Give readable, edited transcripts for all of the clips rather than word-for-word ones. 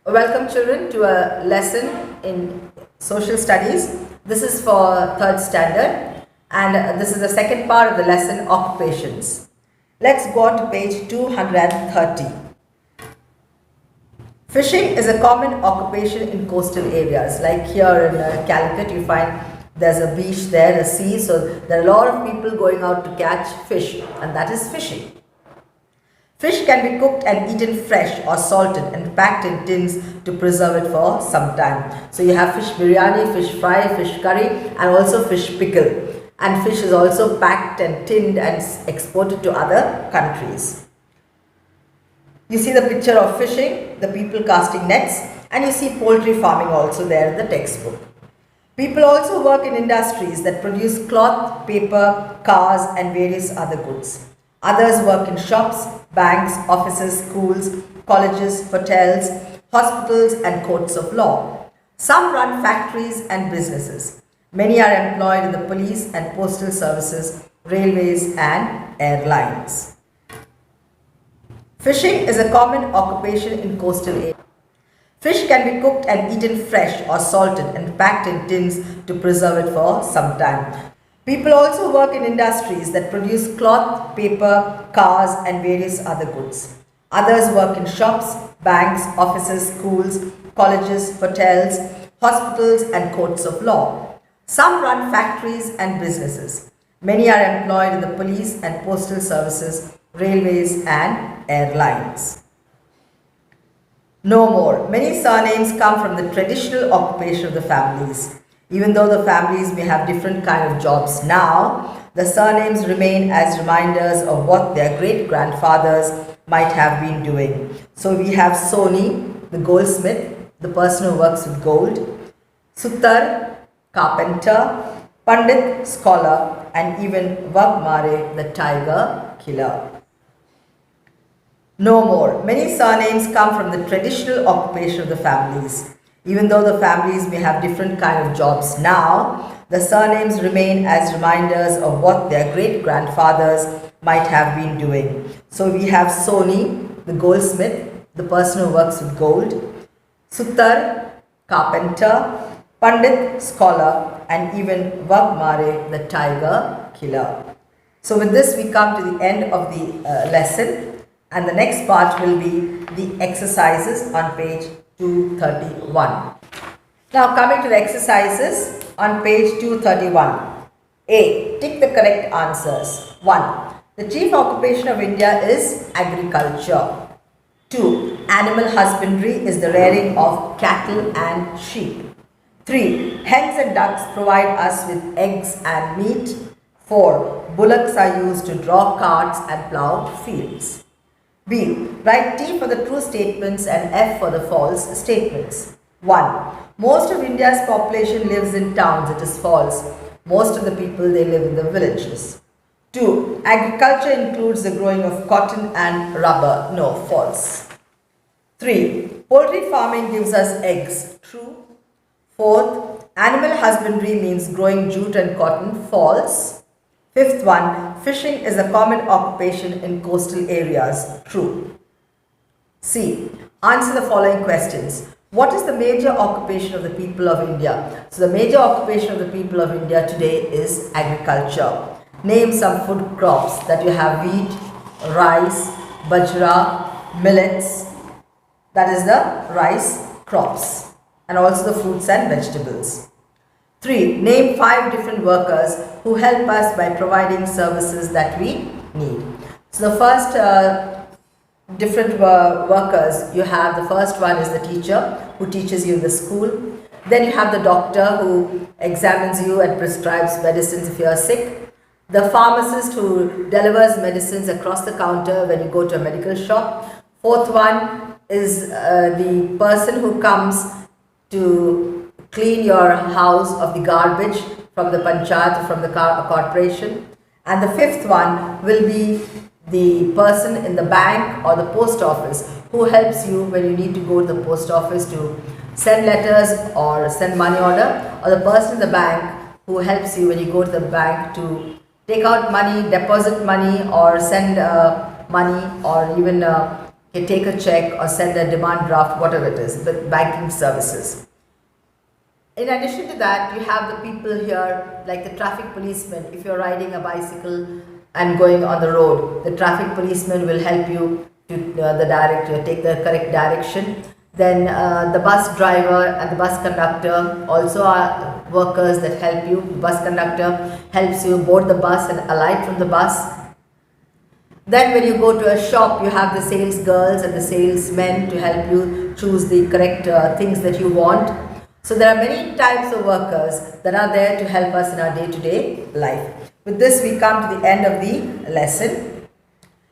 Welcome children to a lesson in social studies. This is for third standard and this is the second part of the lesson occupations. Let's go on to page 230. Fishing is a common occupation in coastal areas. Like here in Calicut you find there's a beach there, a sea, so there are a lot of people going out to catch fish and that is fishing. Fish can be cooked and eaten fresh or salted and packed in tins to preserve it for some time. So you have fish biryani, fish fry, fish curry and also fish pickle. And fish is also packed and tinned and exported to other countries. You see the picture of fishing, the people casting nets, and you see poultry farming also there in the textbook. People also work in industries that produce cloth, paper, cars and various other goods. Others work in shops, banks, offices, schools, colleges, hotels, hospitals and courts of law. Some run factories and businesses. Many are employed in the police and postal services, railways and airlines. Fishing is a common occupation in coastal areas. Fish can be cooked and eaten fresh or salted and packed in tins to preserve it for some time. People also work in industries that produce cloth, paper, cars and various other goods. Others work in shops, banks, offices, schools, colleges, hotels, hospitals and courts of law. Some run factories and businesses. Many are employed in the police and postal services, railways and airlines. No more. Many surnames come from the traditional occupation of the families. Even though the families may have different kind of jobs now, the surnames remain as reminders of what their great-grandfathers might have been doing. So we have Soni, the goldsmith, the person who works with gold, Sutar, carpenter, Pandit, scholar, and even Vagmare, the tiger killer. No more. Many surnames come from the traditional occupation of the families. Even though the families may have different kind of jobs now, the surnames remain as reminders of what their great-grandfathers might have been doing. So we have Soni, the goldsmith, the person who works with gold, Sutar, carpenter, Pandit, scholar, and even Vagmare, the tiger killer. So with this we come to the end of the lesson, and the next part will be the exercises on page 231. Now coming to the exercises on page 231. A. Tick the correct answers. 1. The chief occupation of India is agriculture. 2. Animal husbandry is the rearing of cattle and sheep. 3. Hens and ducks provide us with eggs and meat. 4. Bullocks are used to draw carts and plough fields. B. Write T for the true statements and F for the false statements. 1. Most of India's population lives in towns. It is false. Most of the people, they live in the villages. 2. Agriculture includes the growing of cotton and rubber. No, false. 3. Poultry farming gives us eggs. True. 4th. Animal husbandry means growing jute and cotton. False. 5th one, fishing is a common occupation in coastal areas. True. C. Answer the following questions. What is the major occupation of the people of India? So the major occupation of the people of India today is agriculture. Name some food crops that you have: wheat, rice, bajra, millets. That is the rice crops, and also the fruits and vegetables. 3. Name 5 different workers who help us by providing services that we need. So the first different workers you have, the first one is the teacher who teaches you in the school. Then you have the doctor who examines you and prescribes medicines if you are sick. The pharmacist who delivers medicines across the counter when you go to a medical shop. 4th one is the person who comes to clean your house of the garbage from the panchayat, from the corporation. And the 5th one will be the person in the bank or the post office who helps you when you need to go to the post office to send letters or send money order, or the person in the bank who helps you when you go to the bank to take out money, deposit money or send money, or even can take a check or send a demand draft, whatever it is, the banking services. In addition to that, you have the people here like the traffic policeman. If you're riding a bicycle and going on the road, the traffic policeman will help you to take the correct direction. Then the bus driver and the bus conductor also are workers that help you. The bus conductor helps you board the bus and alight from the bus. Then when you go to a shop, you have the sales girls and the salesmen to help you choose the correct things that you want. So there are many types of workers that are there to help us in our day-to-day life. With this, we come to the end of the lesson.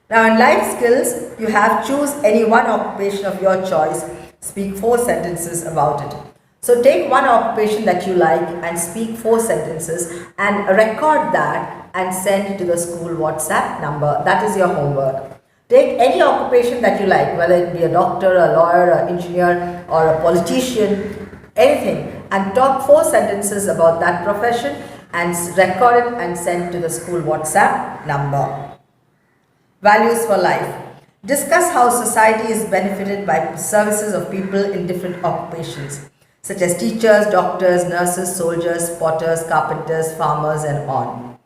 Now in life skills, you have choose any one occupation of your choice. Speak 4 sentences about it. So take one occupation that you like and speak 4 sentences and record that and send to the school WhatsApp number. That is your homework. Take any occupation that you like, whether it be a doctor, a lawyer, an engineer, or a politician, anything, and talk 4 sentences about that profession and record it and send to the school WhatsApp number. Values for life. Discuss how society is benefited by services of people in different occupations, such as teachers, doctors, nurses, soldiers, potters, carpenters, farmers, and on.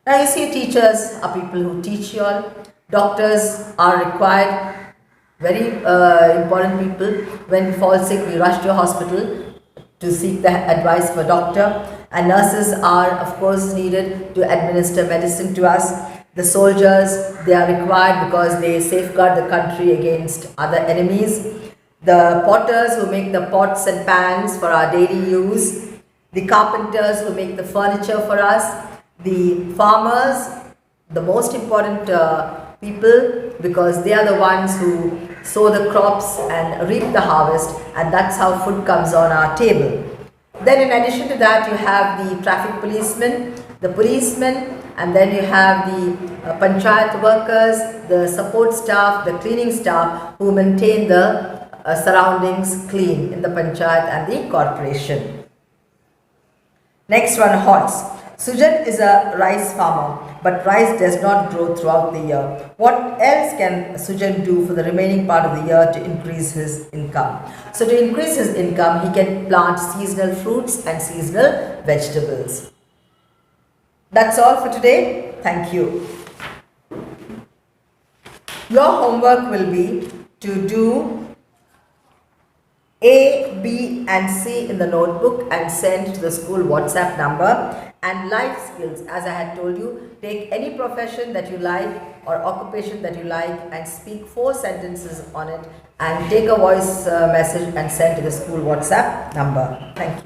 Now you see, teachers are people who teach you all. Doctors are required, very important people. When we fall sick, we rush to a hospital to seek the advice of a doctor. And nurses are, of course, needed to administer medicine to us. The soldiers, they are required because they safeguard the country against other enemies. The potters who make the pots and pans for our daily use. The carpenters who make the furniture for us. The farmers, the most important people, because they are the ones who sow the crops and reap the harvest, and that's how food comes on our table. Then in addition to that, you have the traffic policemen, the policemen, and then you have the panchayat workers, the support staff, the cleaning staff who maintain the surroundings clean in the panchayat and the corporation. Next one, horse. Sujan is a rice farmer, but rice does not grow throughout the year. What else can Sujan do for the remaining part of the year to increase his income? So to increase his income, he can plant seasonal fruits and seasonal vegetables. That's all for today. Thank you. Your homework will be to do A, B and C in the notebook and send to the school WhatsApp number. And life skills, as I had told you, take any profession that you like or occupation that you like and speak 4 sentences on it and take a voice message and send to the school WhatsApp number. Thank you.